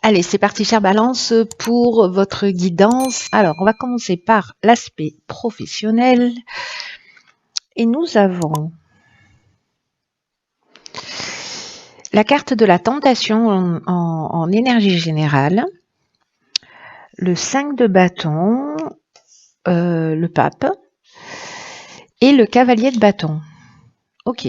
Allez, c'est parti, chère Balance, pour votre guidance. Alors, on va commencer par l'aspect professionnel. Et nous avons la carte de la tentation en énergie générale, le 5 de bâton, le pape, et le cavalier de bâton. Ok.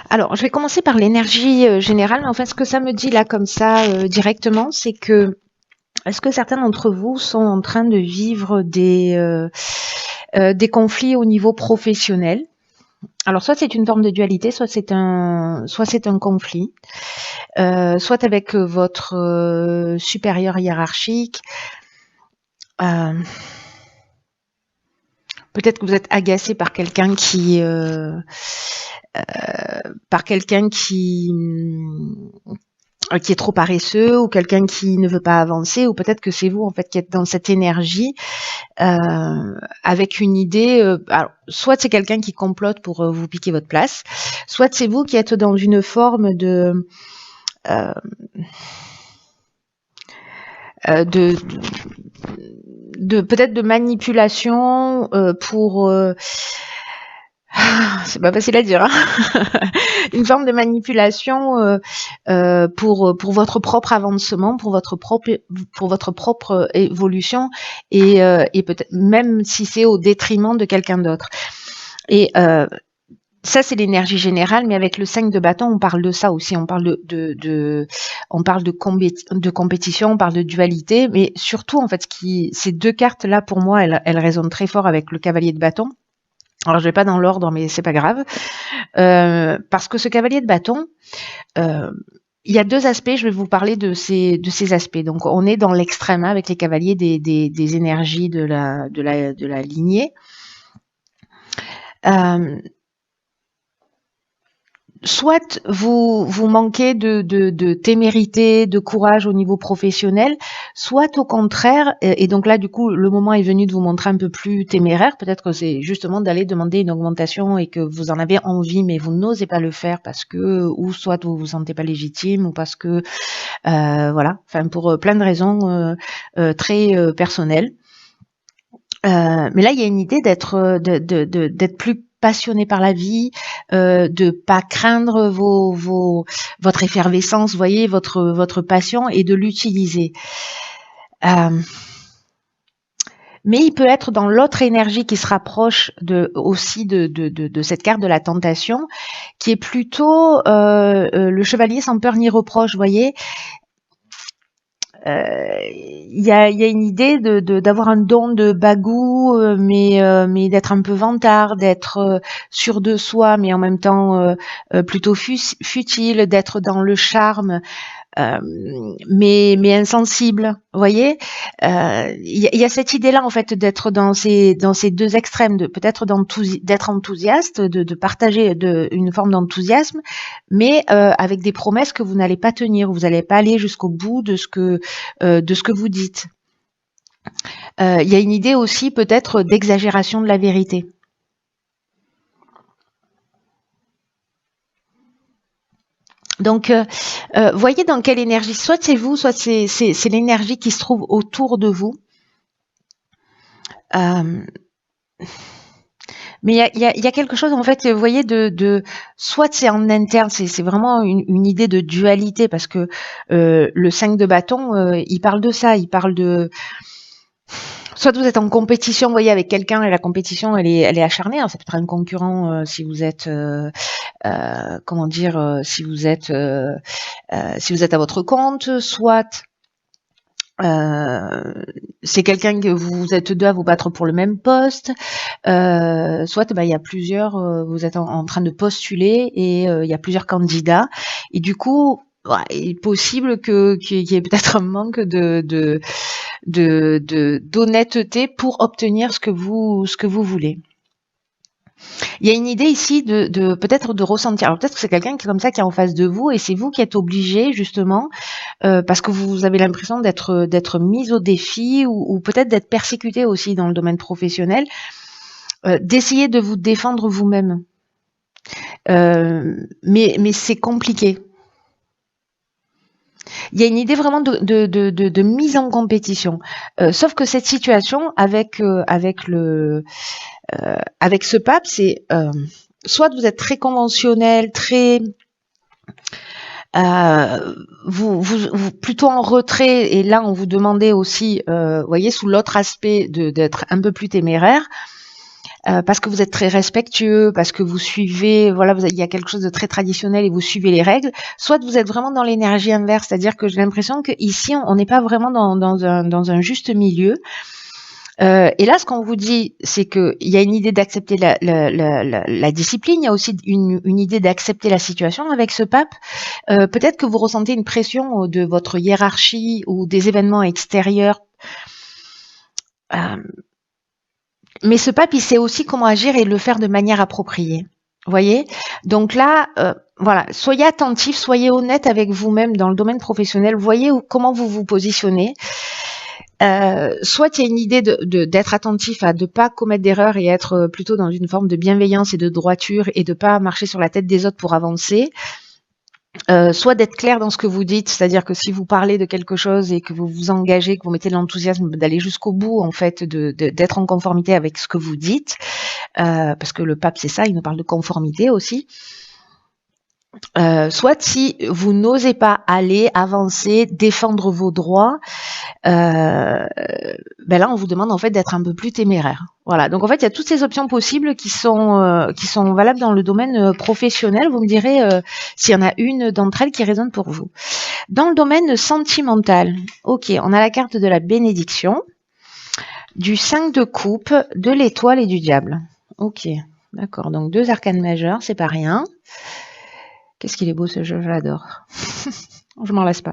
Alors, je vais commencer par l'énergie générale. Mais en fait, ce que ça me dit là, comme ça, directement, c'est que est-ce que certains d'entre vous sont en train de vivre des conflits au niveau professionnel? Alors, soit c'est une forme de dualité, soit c'est un conflit, soit avec votre supérieur hiérarchique. Peut-être que vous êtes agacé par quelqu'un qui est trop paresseux, ou quelqu'un qui ne veut pas avancer, ou peut-être que c'est vous en fait qui êtes dans cette énergie avec une idée. Alors, soit c'est quelqu'un qui complote pour vous piquer votre place, soit c'est vous qui êtes dans une forme de peut-être de manipulation pour c'est pas facile à dire, hein. Une forme de manipulation pour votre propre avancement, pour votre propre évolution, et peut-être même si c'est au détriment de quelqu'un d'autre. Et ça, c'est l'énergie générale, mais avec le 5 de bâton, on parle de ça aussi. On parle on parle de compétition, on parle de dualité, mais surtout, en fait, ces deux cartes-là, pour moi, elles résonnent très fort avec le cavalier de bâton. Alors, je vais pas dans l'ordre, mais c'est pas grave, parce que ce cavalier de bâton, il y a deux aspects. Je vais vous parler de ces aspects. Donc, on est dans l'extrême avec les cavaliers des énergies de la lignée. Soit vous manquez de témérité, de courage au niveau professionnel, soit au contraire, et donc là du coup le moment est venu de vous montrer un peu plus téméraire. Peut-être que c'est justement d'aller demander une augmentation et que vous en avez envie, mais vous n'osez pas le faire parce que, ou soit vous vous sentez pas légitime, ou parce que voilà, enfin pour plein de raisons très personnelles. Mais là il y a une idée d'être plus passionné par la vie, de pas craindre votre effervescence, vous voyez, votre passion, et de l'utiliser. Mais il peut être dans l'autre énergie qui se rapproche aussi de cette carte de la tentation, qui est plutôt le chevalier sans peur ni reproche, vous voyez. Il y a une idée d'avoir un don de bagou, mais d'être un peu vantard, d'être sûr de soi, mais en même temps plutôt futile, d'être dans le charme, mais insensible. Vous voyez, il y a cette idée-là en fait d'être dans ces deux extrêmes, de peut-être d'être enthousiaste, de partager une forme d'enthousiasme, mais avec des promesses que vous n'allez pas tenir, vous n'allez pas aller jusqu'au bout de ce que vous dites. Il y a une idée aussi peut-être d'exagération de la vérité. Donc, voyez dans quelle énergie, soit c'est vous, soit c'est l'énergie qui se trouve autour de vous. Mais il y a quelque chose, en fait, vous voyez, soit c'est en interne, c'est vraiment une idée de dualité, parce que le 5 de bâton, il parle de ça, il parle de... Soit vous êtes en compétition, vous voyez, avec quelqu'un, et la compétition, elle est acharnée. Alors, ça peut être un concurrent si vous êtes, comment dire, si vous êtes à votre compte, soit c'est quelqu'un que vous êtes deux à vous battre pour le même poste, soit il y a plusieurs, vous êtes en train de postuler, et il y a plusieurs candidats, et du coup, il est possible qu'il y ait peut-être un manque d'honnêteté pour obtenir ce que vous voulez. Il y a une idée ici de peut-être de ressentir. Alors peut-être que c'est quelqu'un qui est comme ça, qui est en face de vous, et c'est vous qui êtes obligé justement, parce que vous avez l'impression d'être mis au défi, ou peut-être d'être persécuté aussi dans le domaine professionnel, d'essayer de vous défendre vous-même. Mais c'est compliqué. Il y a une idée vraiment de mise en compétition. Sauf que cette situation avec avec ce pape, c'est soit vous êtes très conventionnel, très vous plutôt en retrait, et là on vous demandait aussi, voyez, sous l'autre aspect d'être un peu plus téméraire. Parce que vous êtes très respectueux, parce que vous suivez, voilà, il y a quelque chose de très traditionnel et vous suivez les règles. Soit vous êtes vraiment dans l'énergie inverse, c'est-à-dire que j'ai l'impression qu'ici on n'est pas vraiment dans un juste milieu. Et là, ce qu'on vous dit, c'est qu'il y a une idée d'accepter la discipline, il y a aussi une idée d'accepter la situation avec ce pape. Peut-être que vous ressentez une pression de votre hiérarchie ou des événements extérieurs. Mais ce pape, il sait aussi comment agir et le faire de manière appropriée. Vous voyez? Donc là, voilà, soyez attentif, soyez honnête avec vous-même dans le domaine professionnel. Voyez comment vous vous positionnez. Soit il y a une idée d'être attentif à ne pas commettre d'erreurs et être plutôt dans une forme de bienveillance et de droiture et de pas marcher sur la tête des autres pour avancer. Soit d'être clair dans ce que vous dites, c'est-à-dire que si vous parlez de quelque chose et que vous vous engagez, que vous mettez de l'enthousiasme d'aller jusqu'au bout, en fait, d'être en conformité avec ce que vous dites, parce que le pape, c'est ça, il nous parle de conformité aussi. Soit si vous n'osez pas aller, avancer, défendre vos droits, ben là, on vous demande en fait d'être un peu plus téméraire. Voilà. Donc en fait, il y a toutes ces options possibles qui sont valables dans le domaine professionnel. Vous me direz s'il y en a une d'entre elles qui résonne pour vous. Dans le domaine sentimental, ok, on a la carte de la bénédiction, du 5 de coupe, de l'étoile et du diable. Ok, d'accord. Donc 2 arcanes majeures, c'est pas rien. Qu'est-ce qu'il est beau ce jeu, je l'adore. Je m'en lasse pas.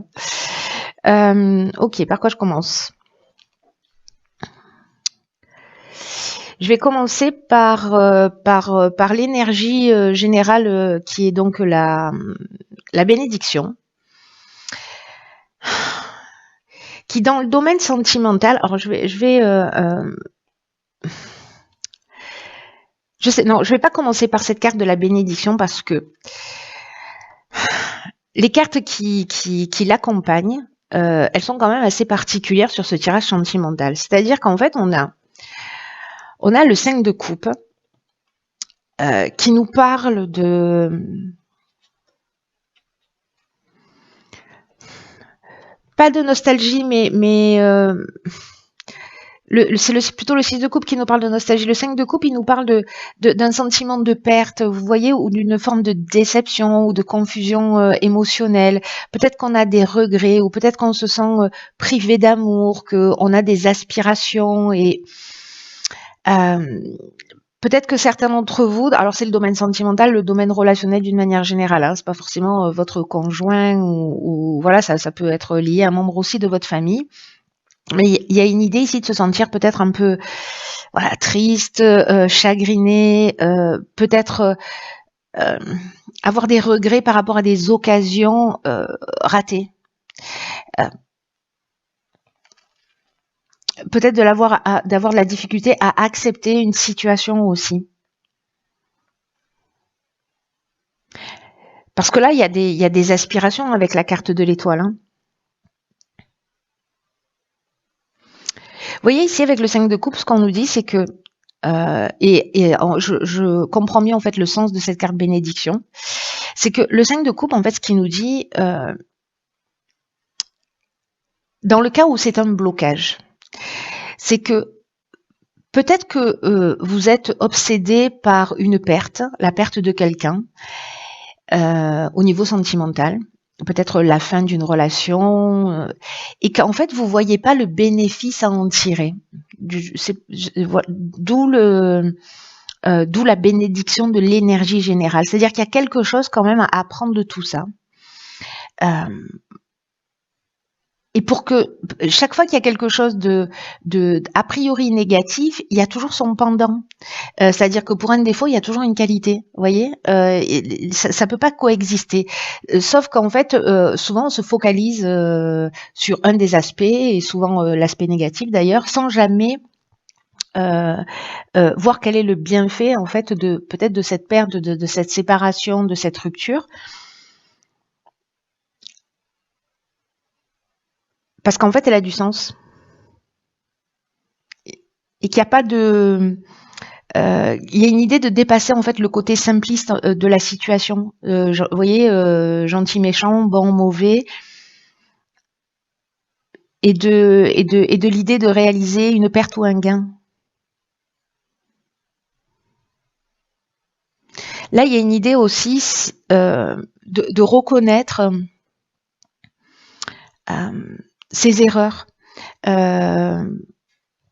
Ok, par quoi je commence? Je vais commencer par l'énergie générale qui est donc la bénédiction. Qui dans le domaine sentimental, alors je vais pas commencer par cette carte de la bénédiction parce que les cartes qui l'accompagnent, elles sont quand même assez particulières sur ce tirage sentimental. C'est-à-dire qu'en fait, on a le 5 de coupe qui nous parle de pas de nostalgie, mais c'est plutôt le 6 de coupe qui nous parle de nostalgie. Le 5 de coupe, il nous parle d'un sentiment de perte, vous voyez, ou d'une forme de déception ou de confusion émotionnelle. Peut-être qu'on a des regrets, ou peut-être qu'on se sent privé d'amour, qu'on a des aspirations et peut-être que certains d'entre vous, alors c'est le domaine sentimental, le domaine relationnel d'une manière générale, hein, c'est pas forcément votre conjoint ou voilà, ça peut être lié à un membre aussi de votre famille. Mais il y a une idée ici de se sentir peut-être un peu voilà, triste, chagriné, peut-être avoir des regrets par rapport à des occasions ratées. Peut-être d'avoir de la difficulté à accepter une situation aussi. Parce que là, il y a des aspirations avec la carte de l'étoile. Hein. Vous voyez ici avec le 5 de coupe, ce qu'on nous dit, c'est que je comprends mieux en fait le sens de cette carte bénédiction. C'est que le 5 de coupe, en fait, ce qui nous dit, dans le cas où c'est un blocage, c'est que peut-être que vous êtes obsédé par une perte, la perte de quelqu'un, au niveau sentimental, peut-être la fin d'une relation, et qu'en fait vous voyez pas le bénéfice à en tirer. D'où la bénédiction de l'énergie générale. C'est-à-dire qu'il y a quelque chose quand même à apprendre de tout ça. Et pour que chaque fois qu'il y a quelque chose de a priori négatif, il y a toujours son pendant. C'est-à-dire que pour un défaut, il y a toujours une qualité. Vous voyez, ça peut pas coexister. Sauf qu'en fait, souvent on se focalise sur un des aspects et souvent l'aspect négatif d'ailleurs, sans jamais voir quel est le bienfait en fait de peut-être de cette perte, de cette séparation, de cette rupture. Parce qu'en fait, elle a du sens. Et qu'il n'y a pas de... il y a une idée de dépasser en fait le côté simpliste de la situation. Vous voyez, gentil, méchant, bon, mauvais, et de l'idée de réaliser une perte ou un gain. Là, il y a une idée aussi de reconnaître ses erreurs.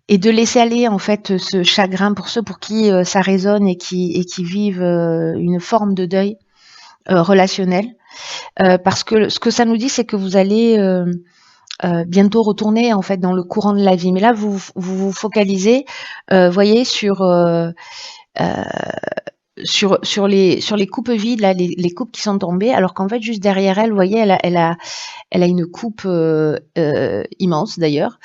Et de laisser aller en fait ce chagrin pour ceux pour qui ça résonne et qui vivent une forme de deuil relationnel, parce que ce que ça nous dit, c'est que vous allez bientôt retourner en fait dans le courant de la vie. Mais là, vous focalisez, voyez, sur les coupes vides, là, les coupes qui sont tombées, alors qu'en fait, juste derrière elle, vous voyez, elle a une coupe immense d'ailleurs,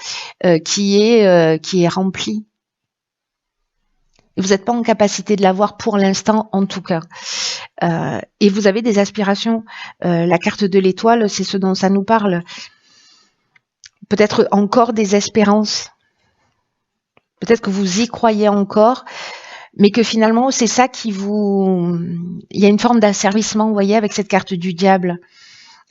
qui est remplie. Vous n'êtes pas en capacité de l'avoir pour l'instant, en tout cas. Et vous avez des aspirations. La carte de l'étoile, c'est ce dont ça nous parle. Peut-être encore des espérances. Peut-être que vous y croyez encore, mais que finalement, c'est ça qui vous... Il y a une forme d'asservissement, vous voyez, avec cette carte du diable.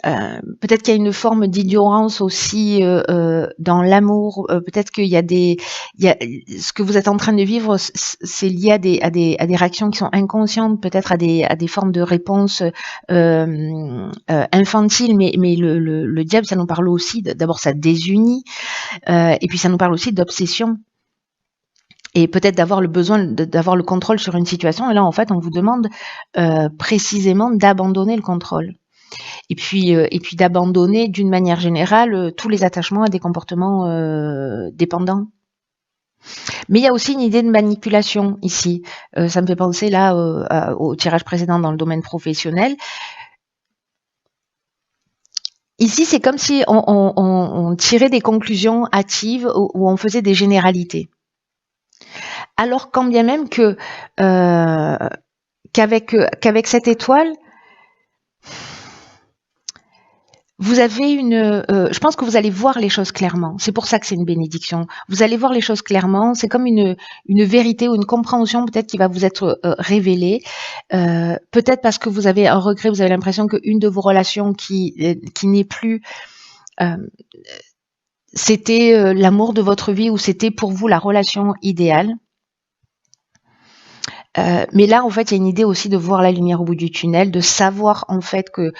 Peut-être qu'il y a une forme d'ignorance aussi dans l'amour. Peut-être qu'il y a ce que vous êtes en train de vivre, c'est lié à des réactions qui sont inconscientes, peut-être à des formes de réponses infantiles. Mais le diable, ça nous parle aussi d'abord, ça désunit, et puis ça nous parle aussi d'obsession. Et peut-être d'avoir le besoin d'avoir le contrôle sur une situation. Et là, en fait, on vous demande précisément d'abandonner le contrôle. Et puis d'abandonner d'une manière générale tous les attachements à des comportements dépendants. Mais il y a aussi une idée de manipulation ici. Ça me fait penser là au tirage précédent dans le domaine professionnel. Ici, c'est comme si on tirait des conclusions hâtives ou on faisait des généralités. Alors quand bien même que qu'avec cette étoile, vous avez je pense que vous allez voir les choses clairement. C'est pour ça que c'est une bénédiction. Vous allez voir les choses clairement. C'est comme une vérité ou une compréhension peut-être qui va vous être révélée. Peut-être parce que vous avez un regret, vous avez l'impression qu'une de vos relations qui n'est plus, c'était l'amour de votre vie ou c'était pour vous la relation idéale. Mais là, en fait, il y a une idée aussi de voir la lumière au bout du tunnel, de savoir en fait que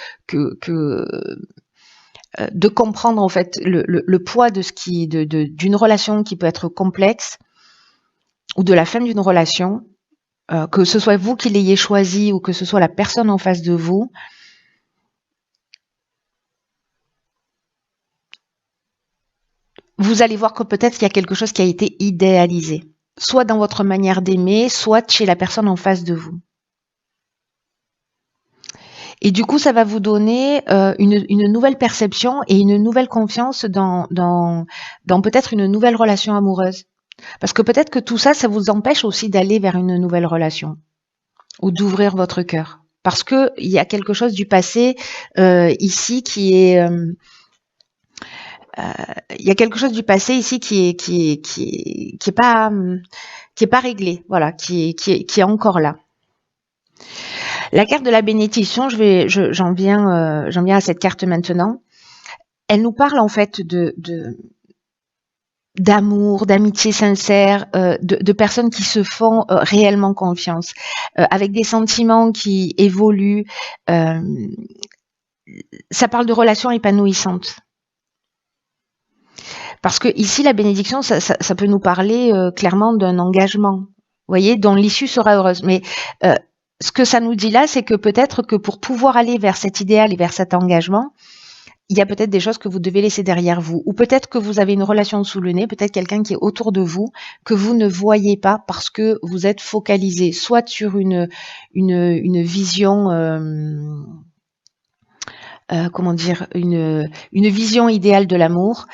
de comprendre en fait le poids de d'une relation qui peut être complexe ou de la fin d'une relation, que ce soit vous qui l'ayez choisi ou que ce soit la personne en face de vous. Vous allez voir que peut-être qu'il y a quelque chose qui a été idéalisé, soit dans votre manière d'aimer, soit chez la personne en face de vous. Et du coup, ça va vous donner une nouvelle perception et une nouvelle confiance dans peut-être une nouvelle relation amoureuse. Parce que peut-être que tout ça, ça vous empêche aussi d'aller vers une nouvelle relation ou d'ouvrir votre cœur. Parce que il y a quelque chose du passé ici qui est... il y a quelque chose du passé ici qui est pas réglé, voilà, qui est encore là. La carte de la bénédiction, j'en viens à cette carte maintenant. Elle nous parle en fait d'amour, d'amitié sincère, de personnes qui se font réellement confiance, avec des sentiments qui évoluent. Ça parle de relations épanouissantes. Parce que ici, la bénédiction, ça peut nous parler clairement d'un engagement, vous voyez, dont l'issue sera heureuse. Mais ce que ça nous dit là, c'est que peut-être que pour pouvoir aller vers cet idéal et vers cet engagement, il y a peut-être des choses que vous devez laisser derrière vous. Ou peut-être que vous avez une relation sous le nez, peut-être quelqu'un qui est autour de vous, que vous ne voyez pas parce que vous êtes focalisé soit sur une vision... comment dire, une vision idéale de l'amour,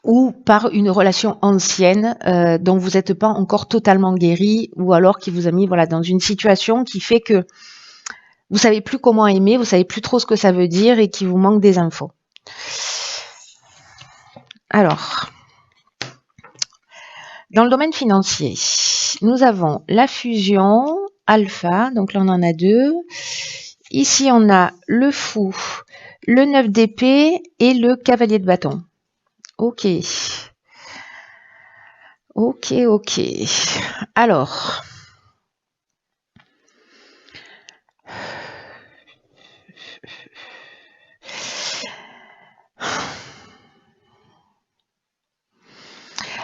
ou par une relation ancienne dont vous n'êtes pas encore totalement guéri, ou alors qui vous a mis voilà dans une situation qui fait que vous savez plus comment aimer, vous savez plus trop ce que ça veut dire et qu'il vous manque des infos. Alors, dans le domaine financier, nous avons la fusion alpha, donc là on en a deux. Ici on a le fou, le 9 d'épée et le cavalier de bâton. Ok. Ok, ok. Alors,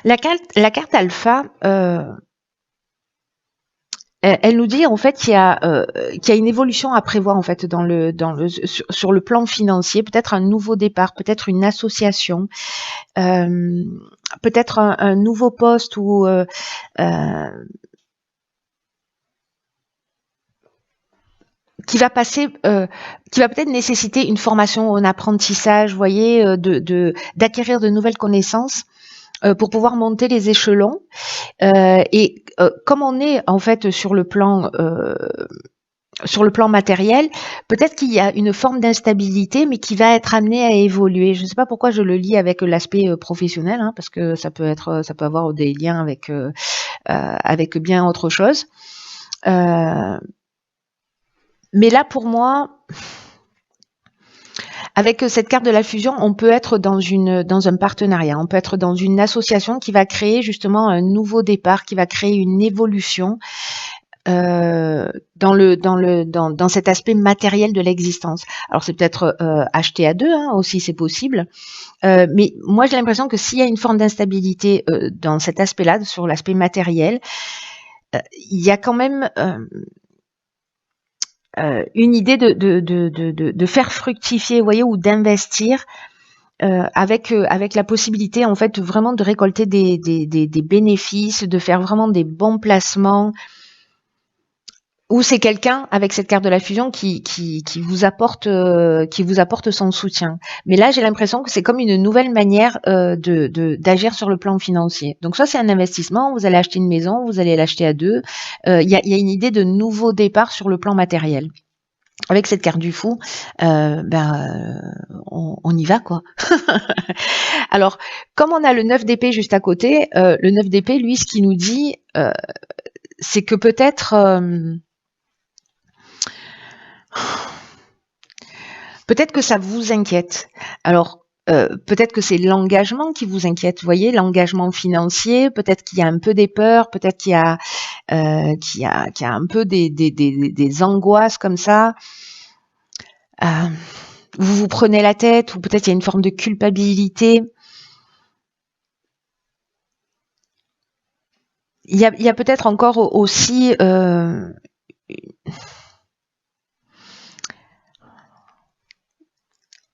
la carte alpha, elle nous dit en fait qu'il y a une évolution à prévoir en fait sur le plan financier, peut-être un nouveau départ, peut-être une association, peut-être un nouveau poste ou qui va passer, qui va peut-être nécessiter une formation, un apprentissage, vous voyez, d'acquérir de nouvelles connaissances pour pouvoir monter les échelons. Et comme on est en fait sur le plan matériel, peut-être qu'il y a une forme d'instabilité, mais qui va être amenée à évoluer. Je ne sais pas pourquoi je le lis avec l'aspect professionnel, hein, parce que ça peut avoir des liens avec bien autre chose. Mais là, pour moi, avec cette carte de la fusion, on peut être dans un partenariat, on peut être dans une association qui va créer justement un nouveau départ, qui va créer une évolution dans cet aspect matériel de l'existence. Alors c'est peut-être acheté à deux, hein, aussi, c'est possible. Mais moi j'ai l'impression que s'il y a une forme d'instabilité dans cet aspect-là, sur l'aspect matériel, il y a quand même une idée de faire fructifier, vous voyez, ou d'investir avec la possibilité en fait vraiment de récolter des bénéfices, de faire vraiment des bons placements. Ou c'est quelqu'un avec cette carte de la fusion qui vous apporte son soutien. Mais là, j'ai l'impression que c'est comme une nouvelle manière d'agir sur le plan financier. Donc soit c'est un investissement, vous allez acheter une maison, vous allez l'acheter à deux. Il y a une idée de nouveau départ sur le plan matériel. Avec cette carte du fou, on y va quoi. Alors, comme on a le 9 d'épée juste à côté, le 9 d'épée, lui, ce qu'il nous dit, c'est que peut-être que ça vous inquiète. Alors, peut-être que c'est l'engagement qui vous inquiète, vous voyez, l'engagement financier, peut-être qu'il y a un peu des peurs, peut-être qu'il y a un peu des angoisses comme ça. Vous vous prenez la tête, ou peut-être il y a une forme de culpabilité. Il y a peut-être encore aussi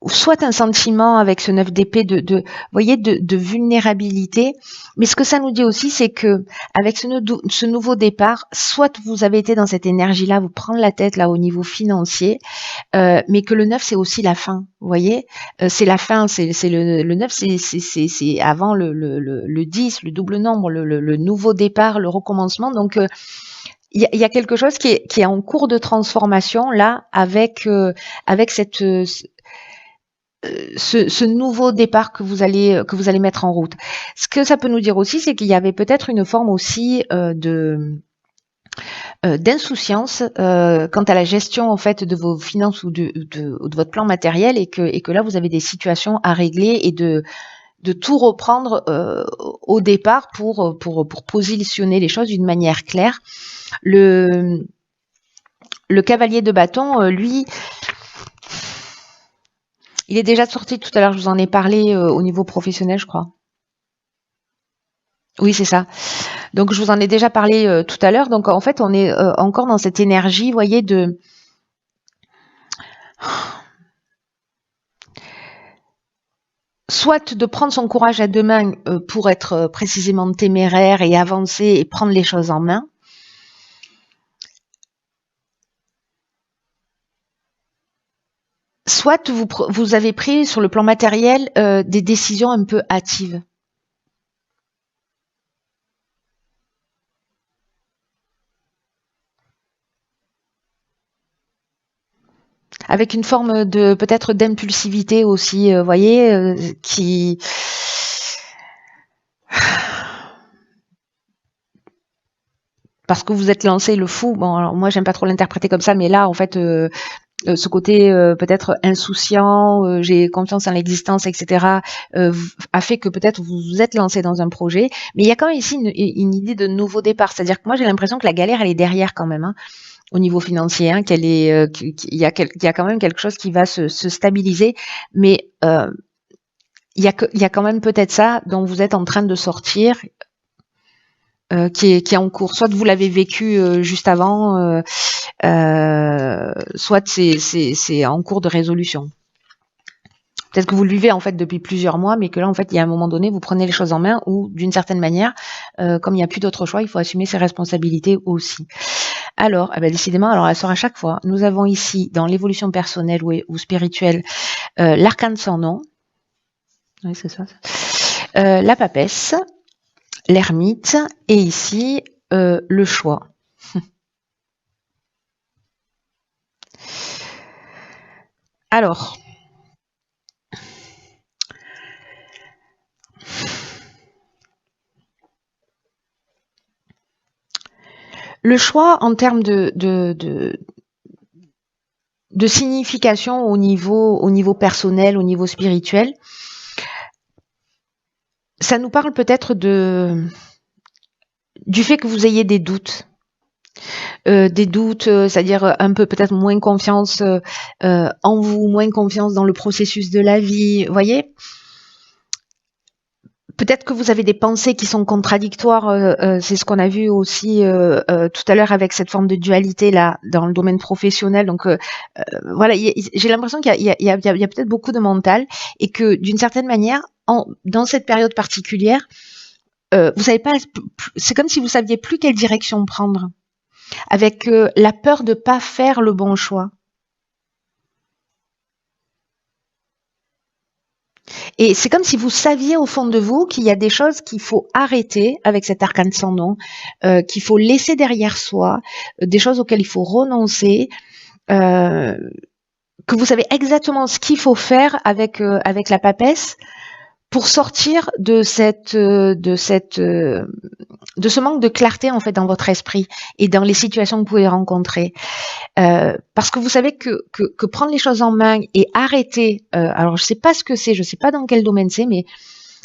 soit un sentiment avec ce 9 d'épée de vulnérabilité, mais ce que ça nous dit aussi, c'est que avec ce nouveau départ, soit vous avez été dans cette énergie-là, vous prendre la tête là au niveau financier, mais que le 9 c'est aussi la fin, vous voyez, c'est la fin, c'est le 9, c'est avant le 10, le double nombre, le nouveau départ, le recommencement, donc il y a quelque chose qui est en cours de transformation là avec cette ce nouveau départ que vous allez mettre en route. Ce que ça peut nous dire aussi, c'est qu'il y avait peut-être une forme aussi d'insouciance quant à la gestion en fait de vos finances ou de votre plan matériel, et que là vous avez des situations à régler et de tout reprendre au départ pour positionner les choses d'une manière claire. Le cavalier de bâton, lui, il est déjà sorti tout à l'heure, je vous en ai parlé au niveau professionnel, je crois. Oui, c'est ça. Donc, je vous en ai déjà parlé tout à l'heure. Donc, en fait, on est encore dans cette énergie, vous voyez, soit de prendre son courage à deux mains pour être précisément téméraire et avancer et prendre les choses en main. Soit vous avez pris sur le plan matériel des décisions un peu hâtives. avec une forme de peut-être d'impulsivité aussi, voyez, qui parce que vous êtes lancé le fou. Bon, alors moi j'aime pas trop l'interpréter comme ça, mais là en fait ce côté peut-être insouciant, j'ai confiance en l'existence, etc., a fait que peut-être vous vous êtes lancé dans un projet. Mais il y a quand même ici une idée de nouveau départ. C'est-à-dire que moi j'ai l'impression que la galère elle est derrière quand même, hein, au niveau financier, hein, qu'elle est, qu'il y a quand même quelque chose qui va se stabiliser. Mais il y a quand même peut-être ça dont vous êtes en train de sortir. Qui est en cours. Soit vous l'avez vécu juste avant, soit c'est en cours de résolution. Peut-être que vous le vivez en fait depuis plusieurs mois, mais que là en fait il y a un moment donné vous prenez les choses en main ou d'une certaine manière, comme il n'y a plus d'autre choix, il faut assumer ses responsabilités aussi. Alors, décidément, alors elle sort à chaque fois. Nous avons ici dans l'évolution personnelle ou spirituelle l'arcane sans nom. Oui, c'est ça. La papesse, l'ermite et ici le choix. Alors, le choix en termes de signification au niveau personnel, au niveau spirituel, ça nous parle peut-être du fait que vous ayez des doutes. C'est-à-dire un peu peut-être moins confiance en vous, moins confiance dans le processus de la vie, vous voyez. Peut-être que vous avez des pensées qui sont contradictoires, c'est ce qu'on a vu aussi tout à l'heure avec cette forme de dualité là dans le domaine professionnel. Donc voilà, j'ai l'impression qu'il y a peut-être beaucoup de mental et que d'une certaine manière, dans cette période particulière, vous savez pas, c'est comme si vous saviez plus quelle direction prendre, avec la peur de pas faire le bon choix. Et c'est comme si vous saviez au fond de vous qu'il y a des choses qu'il faut arrêter avec cet arcane sans nom, qu'il faut laisser derrière soi, des choses auxquelles il faut renoncer, que vous savez exactement ce qu'il faut faire avec la papesse pour sortir de ce manque de clarté en fait dans votre esprit et dans les situations que vous pouvez rencontrer. Parce que vous savez que prendre les choses en main et arrêter, alors je sais pas ce que c'est, je sais pas dans quel domaine c'est, mais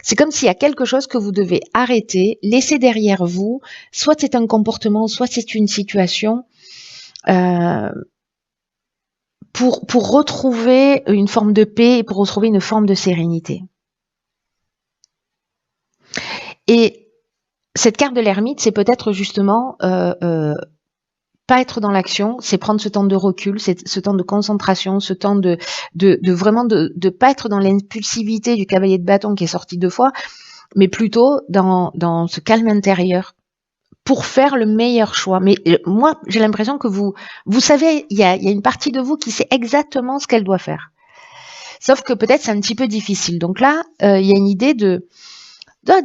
c'est comme s'il y a quelque chose que vous devez arrêter, laisser derrière vous, soit c'est un comportement, soit c'est une situation, pour retrouver une forme de paix et pour retrouver une forme de sérénité. Et cette carte de l'ermite, c'est peut-être justement pas être dans l'action, c'est prendre ce temps de recul, c'est ce temps de concentration, ce temps de vraiment de pas être dans l'impulsivité du cavalier de bâton qui est sorti 2 fois, mais plutôt dans ce calme intérieur pour faire le meilleur choix. Mais moi, j'ai l'impression que vous savez, il y a une partie de vous qui sait exactement ce qu'elle doit faire. Sauf que peut-être c'est un petit peu difficile. Donc là, il y a une idée de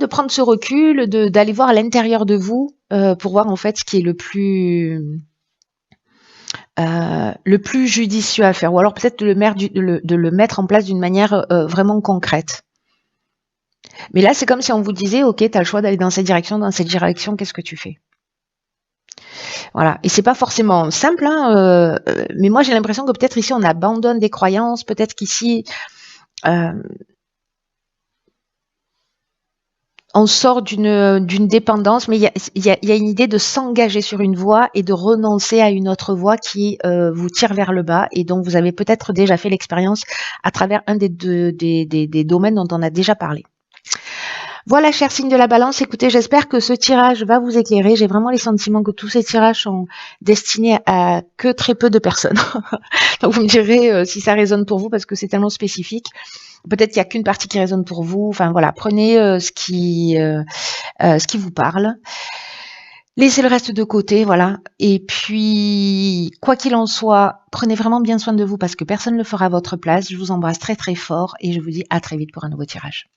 prendre ce recul, d'aller voir à l'intérieur de vous pour voir en fait ce qui est le plus judicieux à faire, ou alors peut-être de le mettre en place d'une manière vraiment concrète. Mais là, c'est comme si on vous disait, ok, tu as le choix d'aller dans cette direction, qu'est-ce que tu fais? Voilà. Et c'est pas forcément simple, hein, mais moi j'ai l'impression que peut-être ici on abandonne des croyances, peut-être qu'ici on sort d'une dépendance, mais il y a une idée de s'engager sur une voie et de renoncer à une autre voie qui vous tire vers le bas et dont vous avez peut-être déjà fait l'expérience à travers un des domaines dont on a déjà parlé. Voilà, cher signe de la balance, écoutez, j'espère que ce tirage va vous éclairer. J'ai vraiment les sentiments que tous ces tirages sont destinés à que très peu de personnes. Donc vous me direz si ça résonne pour vous parce que c'est tellement spécifique. Peut-être qu'il n'y a qu'une partie qui résonne pour vous. Enfin voilà, prenez ce qui vous parle. Laissez le reste de côté, voilà. Et puis, quoi qu'il en soit, prenez vraiment bien soin de vous parce que personne ne le fera à votre place. Je vous embrasse très très fort et je vous dis à très vite pour un nouveau tirage.